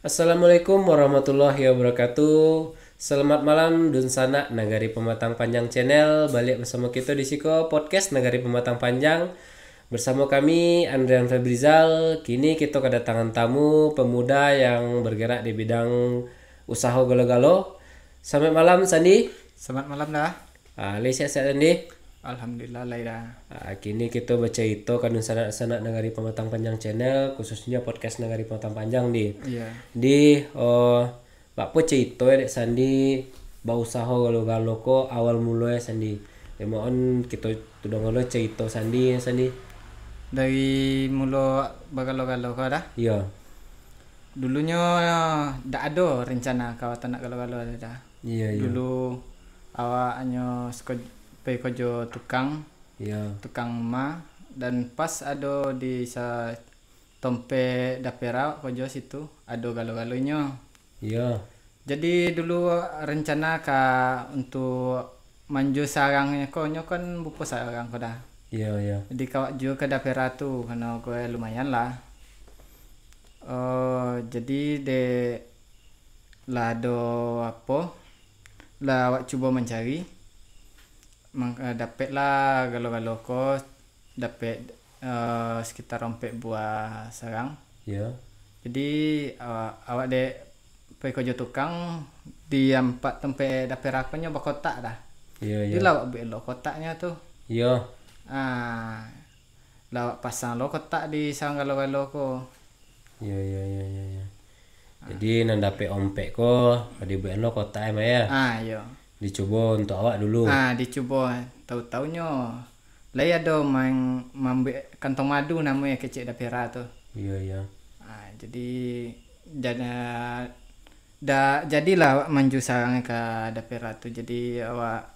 Assalamualaikum warahmatullahi wabarakatuh. Selamat malam Dun Sanak Nagari Pematang Panjang Channel. Balik bersama kita di Siko Podcast Nagari Pematang Panjang. Bersama kami Andrian Febrizal. Kini kita kedatangan tamu pemuda yang bergerak di bidang usaha galo-galo. Selamat malam Sandi. Selamat malam dah. Sehat-sehat Sandi. Alhamdulillah dah. Kini kita baca itu kan sanak Nagari Pematang Panjang Channel, khususnya podcast Nagari Pematang Panjang Iya. di Bapak cerita dek Sandi bau usaha galo-galo ko awal mulai Sandi. Mohon kita tudang ngalo cerita Sandi. Dari mula bagalo-galo kau dah. Iya. Dulunya dak ada rencana kau tak nak galo-galo dah. Iya. Dulu awaknya pergi kerja tukang Iya. ma dan pas ada di Tompe Dapera kerja situ ada galo-galonya. Iya. Jadi dulu rencana untuk manju sarangnya kau kan buku sarang kau dah. Iya. Jadi kawak juga ke Dapera tu karena gue lumayan lah. Jadi lah do apa? Lah awak coba mencari. Dapet lah galo-galo ko dapet sekitar rompet buah sarang. Iya. Jadi awak pergi kerja tukang di empat tempat Dapera nya berkotak dah. Iya. Jadi lah awak belok kotaknya tu. Iya. Lawak pasang lo kotak di sarang galo-galo ko. Iya. Jadi nandape ompek ko pada buat lo kota ya. Iya. Dicoba untuk awak dulu. Dicoba tahu-taunya. Lah ada main kantong madu namanya kecil Dapera tu. Iya. Jadi jadilah awak manju sarangnya ke Dapera tu. Jadi awak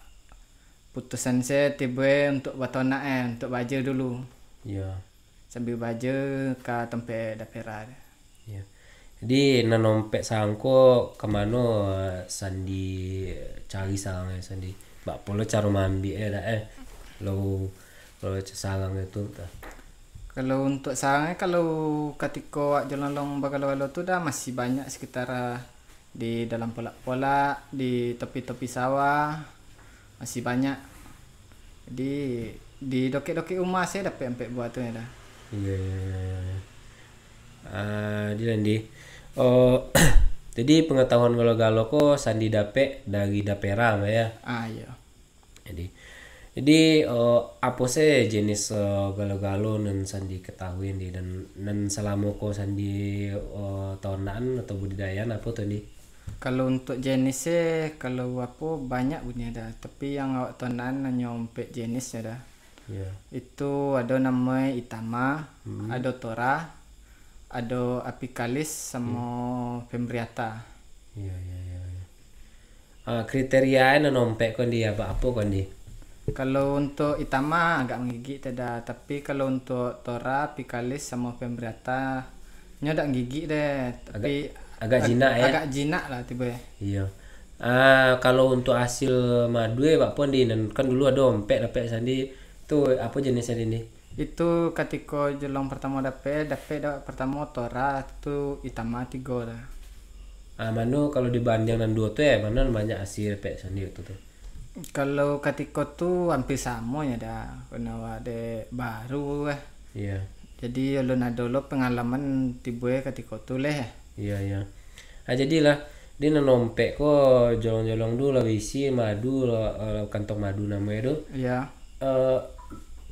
putusan saya tiba untuk batonak untuk baja dulu. Iya. Sambil baja ke tempat Dapera. Iya. Jadi nanompek sangko kemana Sandi cari sarangnya Sandi. Bak polo cara mambi lo sarang itu dah. Kalau untuk sarangnya kalau ketika jalan long bagalo-galo tu dah masih banyak sekitar di dalam polak-polak, di tepi-tepi sawah masih banyak. Jadi di dokek-dokek rumah saya dapat empek buah tu ya dah. Iya. Di jadi pengetahuan galo-galo ko Sandi dapet dari Dapera ya. Iya. Jadi apa sih jenis galo-galo nan Sandi ketahui dan selama ko Sandi tahunan atau budidayaan apa tuh nih? Kalau untuk jenisnya kalau apa banyak punya dah, tapi yang awak tahunan hanya empek jenisnya dah. Iya. Itu ada namanya Itama, ada Tora, ada Apicalis sama Fembriata. Iya. Kriterianya nombek kon dia apa kon di? Kalau untuk Itama agak menggigit tidak, tapi kalau untuk Tora, Apicalis sama Fembriata nya tak menggigit deh, tapi agak jinak ya. Agak jinak lah tiba. Iya. Kalau untuk hasil madu ya Pak Pon di kan dulu ada ompek dapat Sandi itu apa jenisnya ini? Itu ketika jelong pertama dapat pertama Tora itu Itama 3 dah. Mano kalau dibanding dengan dua tuh ya mana banyak hasil dapat Sandi itu tuh. Kalau ketika tu hampir sama ya dah, karena ada baru Iya. Jadi ulun ada lo pengalaman tiba ketika tu leh. Iya. Jadilah dia nanompek kok jolong-jolong dulu lah isi madu lah kantong madu namanya tuh. Iya.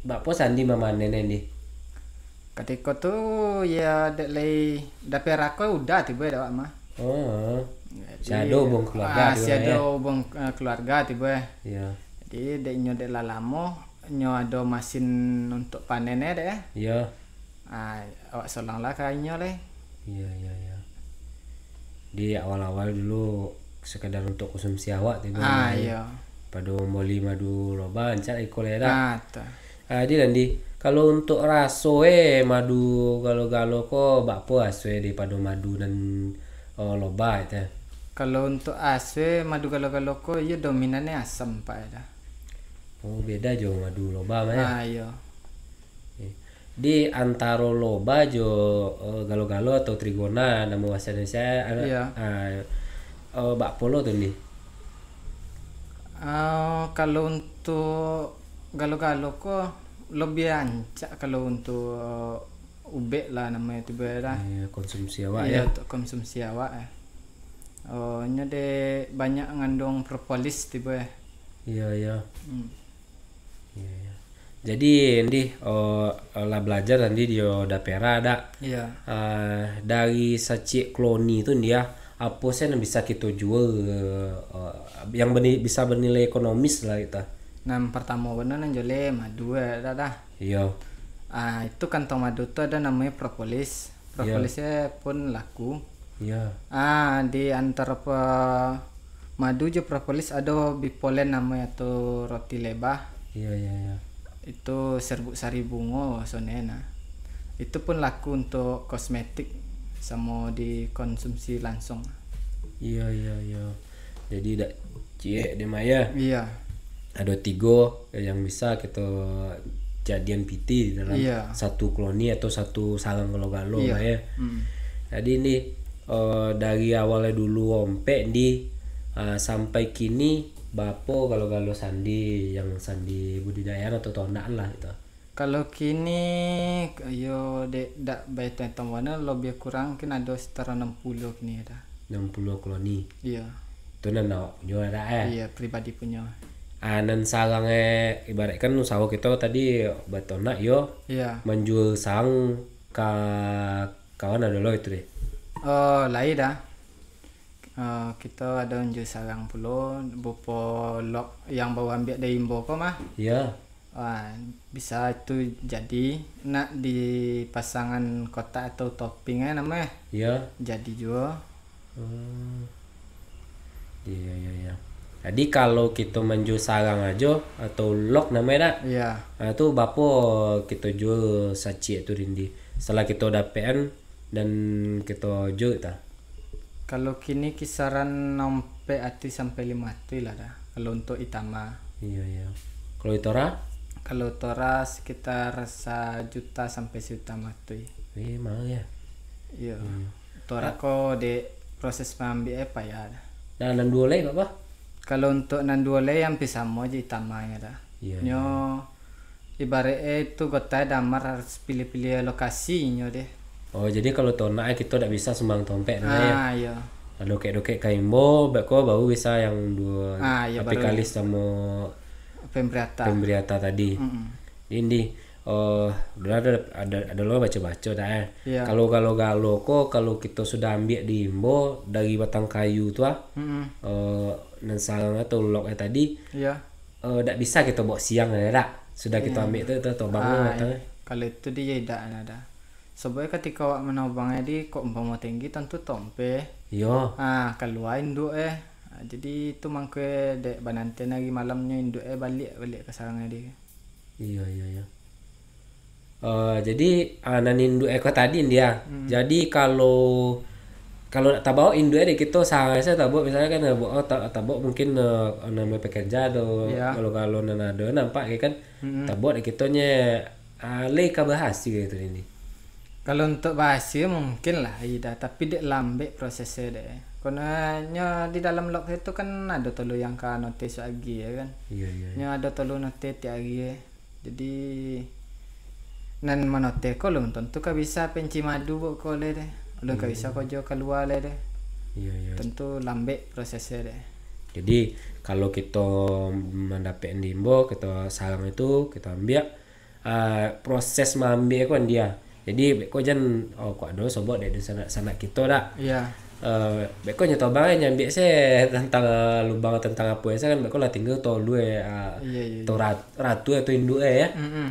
Bapak Sandi mamanen nih. Ketika tu ya Dapera ko udah tiba dah mah. Oh. Shadow bong keluarga si ada hubung keluarga tiba. Iya. Jadi deknya dek lama nyo ada mesin untuk panennya deh. Iya. Awak solang lah kayaknya leh. Iya. Di awal-awal dulu sekedar untuk konsumsi awak tiba. Iya. Pada moli madu loba ancak iko leda. Di kalau untuk raso madu galo-galo ko bapo aswe daripada madu dan loba itu. Kalau untuk aswe madu galo-galo ko iya dominannya asam pak dah. Oh beda jo madu loba mah ya. Iya. di antara loba jo galo-galo atau trigona nama bahasa Indonesia ada Iya. bak polo tuh nih. Kalau untuk galo-galo kok lebih ancak kalau untuk ube lah namanya tiba dah. Konsumsi awak Iya, ya. untuk konsumsi awak ya. Oh, nya de banyak ngandung propolis tiba ya. Iya iya. Hmm. Iya, iya. Jadi ini lah belajar nanti di dapera ada Iya. dari saci kloni itu dia apa sih yang bisa kita jual yang bisa bernilai ekonomis lah kita. Nah, pertama benar jole madu ya dah. Iya. Itu kantong madu tuh ada namanya propolis. Propolisnya pun laku. Iya. Di antara madu je propolis ada bipolen namanya atau roti lebah. Iya iya iya. Itu serbuk sari bunga sonena. Itu pun laku untuk kosmetik sama dikonsumsi langsung. Iya iya iya. Jadi dak cie di Maya Iya. ada 3 yang bisa kita jadian PT di dalam Iya. satu kloni atau satu sarang galo-galo Iya. lah ya. Jadi ini dari awalnya dulu ompe di sampai kini bapo galo-galo sandi yang sandi budidaya atau tondaan lah itu. Kalau kini yo dak baik tentang mana lebih kurang mungkin ada setara 60 nih ada. 60 kloni. Iya. Itu nana punya ada Iya, pribadi punya. Nan sarangnya ibaratkan usaha kita tadi batona yo Iya. menjual sarang ke kawan ada lo itu deh. Oh, lain dah. Kita ada unjuk sarang pulo bopo lok yang bawa ambil dari imbo kok mah. Iya. Bisa itu jadi nak di pasangan kotak atau toppingnya namanya Iya. jadi juga. Iya iya iya. Jadi kalau kita menjual sarang aja atau lock namanya dak. Iya. Itu bapo kita jual saci itu rindi. Setelah kita dapetan dan kita jual ta. Kalau kini kisaran nompe ati sampai 5 ati lah dah. Kalau untuk itama. Iya iya. Kalau itu ora? Kalau tora sekitar 1 juta sampai 1 juta matui. Mahal ya. Iya. Tora kok de proses pengambil apa ya? Nah, nan dua lagi apa? Kalau untuk nanduole yang bisa mau aja itamanya dah. Iya. Nyo ibaratnya itu gota damar harus pilih-pilih lokasinya deh. Oh, jadi kalau tona kita tidak bisa sembang tompek nah ya. Iya. Dokek-dokek kaimbo, beko baru bisa yang dua Iya, apikalis sama Pemberata. pemberiata tadi. Ini udah ada lo baca-baca dah ya. Iya. Kalau galo kok kalau kita sudah ambil di imbo dari batang kayu tuh dan sarang atau loknya tadi Iya. tidak bisa kita bawa siang ya dak. Sudah kita ambil itu bangun batangnya. Kalau itu dia tidak ada. Sebab ketika awak menobangnya di kok umpama tinggi tentu tompe. Yo. Keluar induk jadi itu mangke dek bananten lagi malamnya induk balik ke sarangnya dia. Iya iya iya. Jadi anan induk eko tadi dia. Jadi kalau tak bawa induk deh kita saya tak bawa misalnya kan tak bawa mungkin namanya pekerja atau Iya. kalau nanado nampak ya kan tak bawa deh kitanya le kabahas gitu ini. Kalau untuk bahasa mungkin lah ida, tapi dek lambe prosesnya deh. Karena di dalam log itu kan ada tolu yang ka notis lagi ya kan. Iya iya. Nya ada tolu notis lagi ya. Jadi nan manote ko lum tentu ka bisa penci madu ko le deh. Ulun ka bisa ko jo keluar le deh. Iya iya. Tentu lambe prosesnya deh. Jadi kalau kita mendapat dimbo kita sarang itu kita ambil proses mengambil kan dia. Jadi kok jangan kok ada sobat dari sana kita dak. Iya. Beko nyoto banget nyambi saya tentang lubang tentang apa ya kan beko lah tinggal to lu Iya iya. to ratu atau induk ya. Mm-mm.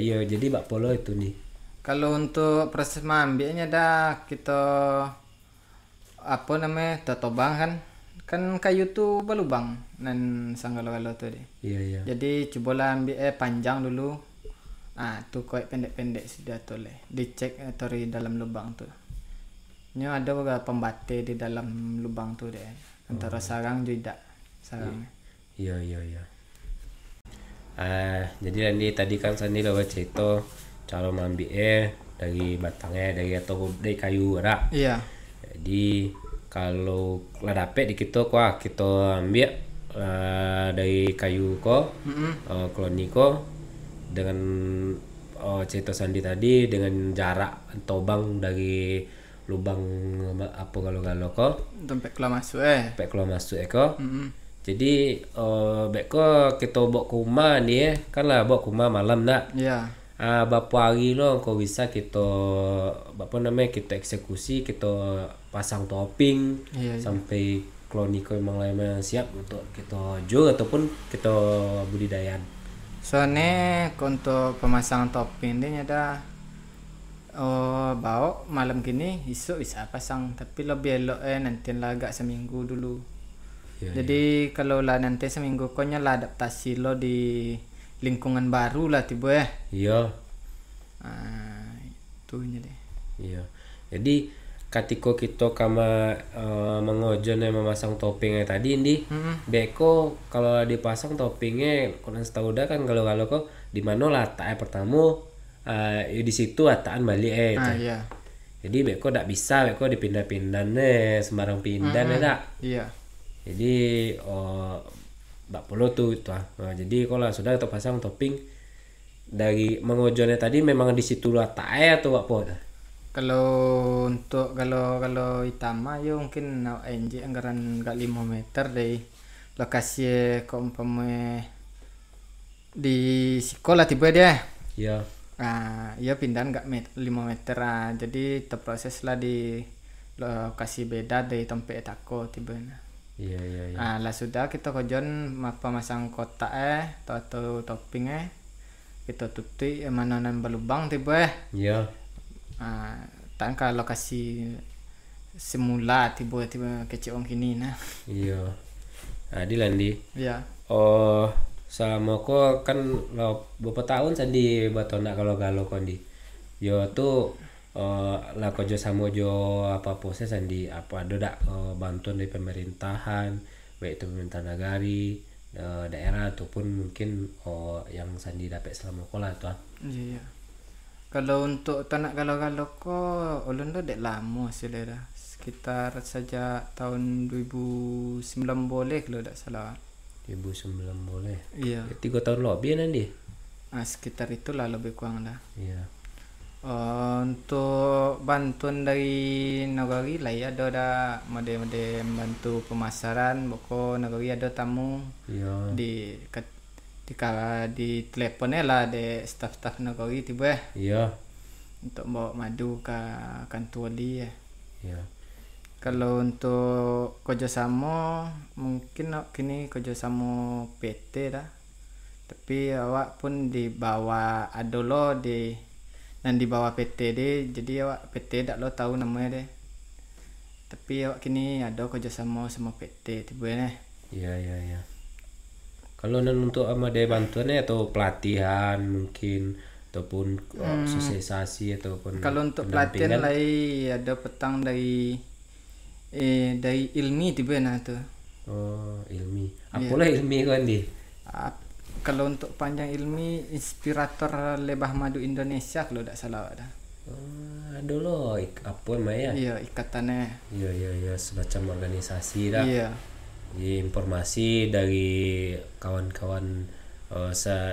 Iya jadi bak polo itu nih. Kalau untuk proses mengambilnya dah kita apa namanya totobang kan kayu tuh berlubang nan sanggalo-galo tuh deh. Iya iya. Jadi cobalah ambil panjang dulu. Tuh koyak pendek-pendek sudah tuh leh. Dicek di dalam lubang tuh. Nya ada juga pembate di dalam lubang tuh deh. Antara sarang juga sarang. Iya iya iya. Jadi nanti tadi kan Sandi udah cerita cara mengambil dari batangnya dari atau dari kayu ada. Iya. Jadi kalau lah dapet di kita ambil dari kayu koloni dengan cerita Sandi tadi dengan jarak tobang dari lubang apa kalau Dompet keluar masuk sampai keluar masuk jadi beko kita bawa ke rumah nih kan lah bawa ke rumah malam nak Iya. berapa hari lo kau bisa kita apa namanya kita eksekusi kita pasang topping Iya. sampai kloni kau memang memang siap untuk kita jual ataupun kita budidayan. Soalnya untuk pemasangan topping ini ada bawa malam gini esok bisa pasang, tapi lebih elok nanti lah agak seminggu dulu. Iya, Jadi kalau lah nanti seminggu konya lah adaptasi lo di lingkungan baru lah tiba ya. iya Itu deh. iya jadi ketika kita kama mengojon memasang toppingnya tadi ini beko kalau dipasang toppingnya kurang setahu dah kan kalau kok di mana letaknya pertama di situ letakkan balik Iya. jadi beko tidak bisa beko dipindah-pindah sembarang pindah tak Iya. jadi bak perlu tuh jadi kalau sudah kita pasang topping dari mengojonnya tadi memang di situ letaknya atau apa Kalau untuk kalau Itama ya mungkin NJ anggaran gak 5 meter dari lokasi keumpama di sekolah tiba dia. ya Ya pindahan gak 5 meter jadi terproses lah di lokasi beda dari tempat tako tiba. iya Lah sudah kita kojon pemasang kotak atau topping kita tutup mana berlubang tiba iya tak ke lokasi semula tiba-tiba kecil orang kini nah. iya di Landi Ya. sama ko kan lo beberapa tahun sandi batona kalau kon di yo tuh lah ko jo sama jo apa proses sandi apa ada dak bantuan dari pemerintahan baik itu pemerintah nagari daerah ataupun mungkin yang sandi dapat selama kolah tuh Iya. Kalau untuk tanak kalau kok ulun tu dek lama sih dah. Sekitar saja tahun 2009 boleh kalau tak salah. 2009 boleh Iya. 3 tahun lebih nanti Sekitar itulah lebih kurang dah. iya Untuk bantuan dari nagari lah ya ada mode bantu pemasaran boko nagari ada tamu iya di teleponnya lah de staff nagari tiba iya untuk bawa madu ke kantor wali ya. iya Kalau untuk kerjasama mungkin kini kerjasama PT dah. Tapi awak pun di bawah ada lo dan di bawah PT deh. Jadi awak PT tak lo tahu namanya deh. Tapi awak kini ada kerjasama sama PT tiba nih. iya kalau untuk ama ada bantuannya atau pelatihan mungkin ataupun sosialisasi ataupun Kalau untuk pelatihan lagi ada petang dari ilmi tiba nah tu. ilmi apalah ilmi kan di Kalau untuk panjang ilmi inspirator lebah madu Indonesia kalau tak salah dah. ada loh apa namanya Iya ikatannya. iya semacam organisasi dah Iya. Jadi informasi dari kawan-kawan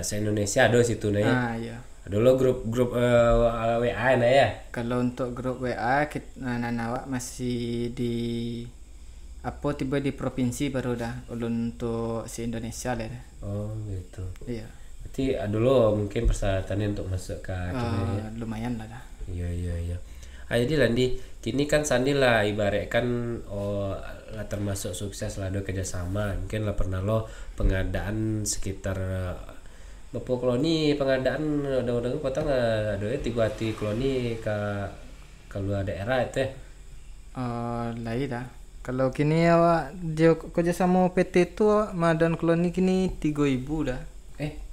se-Indonesia ada situ nih Iya. ada lo grup WA nah ya Kalau untuk grup WA awak masih di apa tiba di provinsi baru dah ulun untuk se Indonesia lah dah. Gitu Iya. berarti ada lo mungkin persyaratannya untuk masuk ke Lumayan lah dah. iya jadi Landi kini kan Sandi lah ibaratkan lah termasuk sukses lah ada kerjasama mungkin lah pernah lo pengadaan sekitar beberapa koloni pengadaan udah potong ada 3 hati koloni ke luar daerah itu Lain dah. Kalau kini awak dia kerjasama PT tu madan koloni kini 3.000 dah.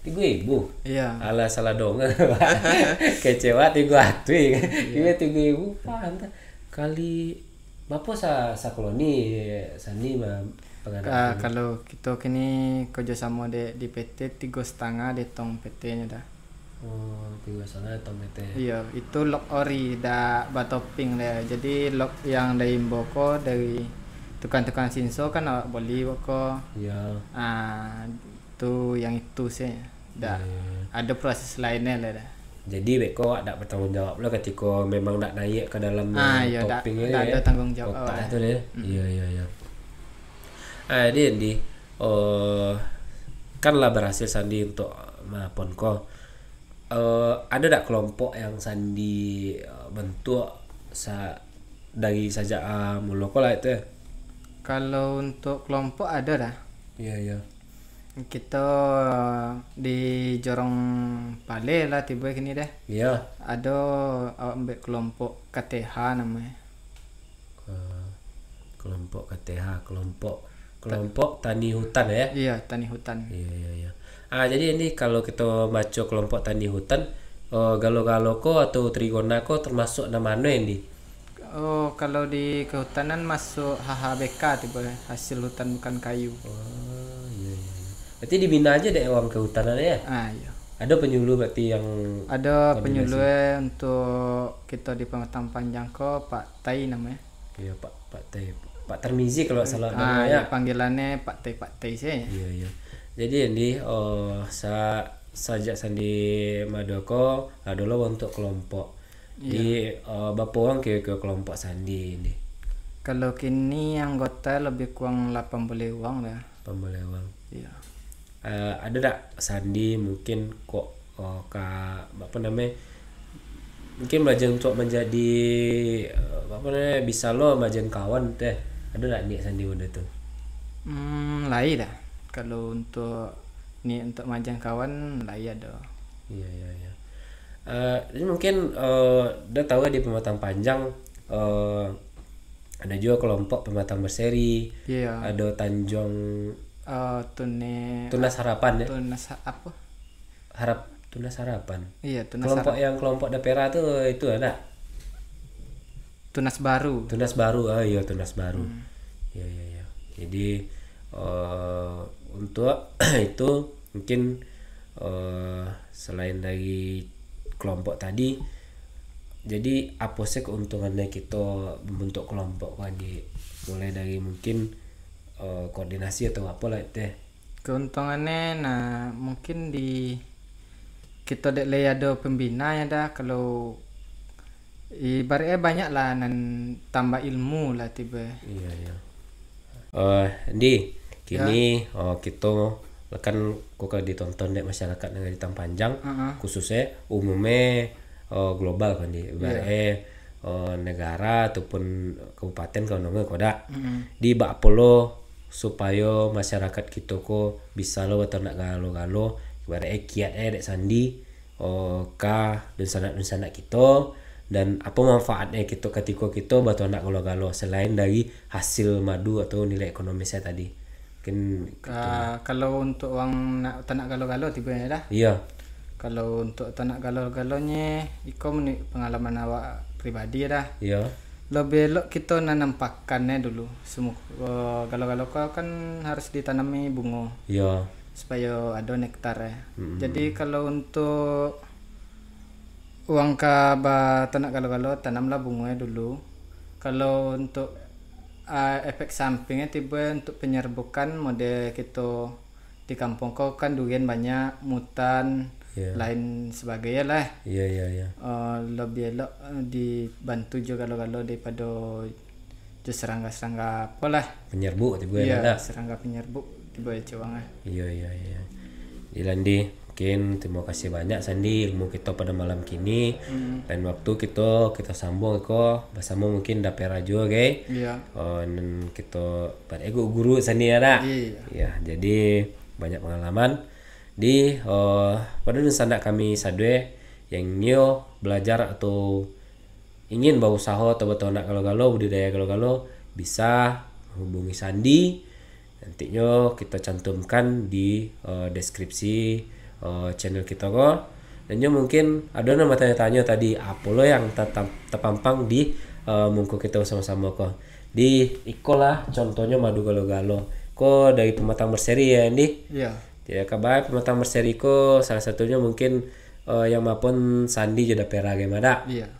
3.000 Iya. ala salah dong kecewa 3 hati ini 3.000 pantas kali berapa sa koloni Sandi pengadaan Kalau kita kini kerjasama di PT 3,5 di tong PT nya dah. Oh, biasanya tomate. Iya, itu lok ori da batoping deh. Jadi lok yang dari Mboko dari tukang-tukang Sinso kan awak beli kok. Iya. Ah, itu yang itu sih. Da, ada proses lainnya lah dah. Jadi beko ada bertanggung jawab lah ketika memang nak naik ke dalam Iya, toppingnya da ada tanggung jawab kotak awak. itu deh. Iya iya iya. Di kan lah berhasil Sandi untuk mapon ko. Ada tak kelompok yang Sandi bentuk dari sajak mulu ko lah itu ya? Kalau untuk kelompok ada dah. Iya iya. Kita di Jorong Pale lah tiba kini deh. Iya. Ada awak ambil kelompok KTH namanya. Kelompok KTH, kelompok tani hutan ya. Iya, tani hutan. Iya iya iya. Jadi ini kalau kita baca kelompok tani hutan, galo-galo ko atau trigona ko termasuk nama mana ini? Oh, kalau di kehutanan masuk HHBK tiba hasil hutan bukan kayu. Oh iya iya. Berarti dibina aja deh uang kehutanan ya. Iya. Ada penyuluh berarti yang Ada penyuluh untuk kita di Pematang Panjang ko Pak Tai namanya. iya Pak Termizi kalau nggak salah Ya, namanya. panggilannya Pak Tai sih ya. Iya iya. Jadi ini sajak Sandi Madoko adalah untuk kelompok. Di bapak orang ke kelompok Sandi ini. Kalau kini anggota lebih kurang 80 orang dah. Pembeli uang. Iya. Ada tak Sandi mungkin kok apa namanya mungkin belajar untuk menjadi apa namanya bisa lo majang kawan teh ada tak nih Sandi udah tuh Lain dah. Kalau untuk ni untuk majang kawan lain ada. iya iya iya. Jadi mungkin udah tahu ya di Pematang Panjang ada juga kelompok Pematang Berseri, Iya. ada Tanjung Tunas Harapan ya, Tunas apa? Tunas Harapan. Iya, Tunas Kelompok Dapera tuh itu ada. Tunas Baru. Tunas Baru, iya Tunas Baru. Iya iya iya. Jadi untuk itu mungkin selain dari kelompok tadi, jadi apa sih keuntungannya kita membentuk kelompok kan mulai dari mungkin koordinasi atau apa lah itu. Keuntungannya nah mungkin di kita dek ada pembina ya dah kalau ibaratnya banyak lah nan tambah ilmu lah tiba. Iya iya. Di kini kita kan kok ditonton dek masyarakat negeri Panjang khususnya umumnya global kan di negara ataupun kabupaten kalau koda di bak polo supaya masyarakat kita ko bisa lo atau nak galo-galo ibaratnya kiat dek Sandi dan sanak kita dan apa manfaatnya kita ketika kita batu anak galo-galo selain dari hasil madu atau nilai ekonomi saya tadi mungkin kalau untuk uang nak tanak galo-galo tiba ya dah. iya. Kalau untuk tanak galo-galonya iko pengalaman awak pribadi ya dah. Iya. Lebih elok kita nanam pakannya dulu semua galo-galo kan harus ditanami bunga. Iya. Supaya ada nektar ya. Jadi kalau untuk uang kaba tanak galo-galo tanamlah bunganya dulu. Kalau untuk efek sampingnya tiba untuk penyerbukan mode kita di kampung kau kan durian banyak mutan lain sebagainya lah. Iya. Lebih elok dibantu juga galo-galo daripada serangga-serangga apa lah. Penyerbuk tiba ada. Serangga penyerbuk tiba cewang. Iya. Dilandi mungkin terima kasih banyak Sandi ilmu kita pada malam kini dan waktu kita sambung bersama mungkin Dapera juga Iya. Dan kita pada guru Sandi ada. Iya. Jadi banyak pengalaman di pada nusantara kami sadwe yang nyo belajar atau ingin berusaha atau nak galo-galo budidaya galo-galo bisa hubungi Sandi. Nantinya kita cantumkan di deskripsi channel kita kok. Dan juga mungkin ada nama tanya-tanya tadi apa lo yang terpampang di mungku kita sama-sama kok. Di ikolah contohnya madu galo-galo. Kok dari Pematang Berseri ya Andi? Iya. Ya kabar Pematang Berseri kok salah satunya mungkin yang maupun sandi joda pera gimana Iya.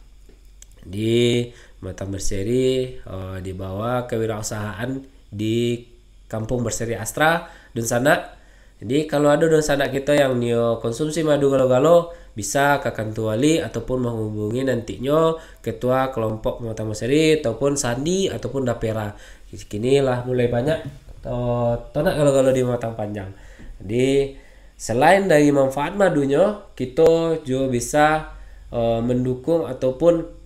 di Pematang Berseri di bawah kewirausahaan di Kampung Berseri Astra Dunsana. Jadi kalau ada Dunsana kita yang nio konsumsi madu galo-galo bisa ke Kantu Wali ataupun menghubungi nantinya ketua kelompok Pematang Berseri ataupun sandi ataupun dapera. Kini lah mulai banyak tonak galo-galo di Pematang Panjang. Jadi selain dari manfaat madunya, kita juga bisa mendukung ataupun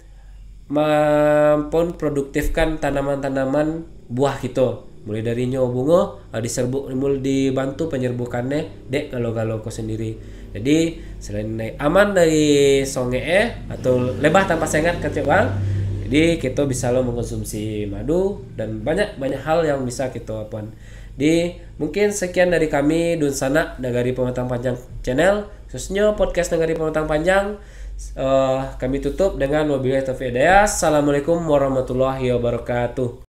produktifkan tanaman-tanaman buah kita. Mulai dari nyo bunga diserbuk mulai dibantu penyerbukannya dek galo-galo ko sendiri. Jadi selain aman dari songe atau lebah tanpa sengat kecewa, jadi kita bisa lo mengkonsumsi madu dan banyak hal yang bisa kita lakukan. Di mungkin sekian dari kami Dunsana Nagari Pematang Panjang channel, khususnya podcast Nagari Pematang Panjang. Kami tutup dengan wabillahi taufiq hidayah. Assalamualaikum warahmatullahi wabarakatuh.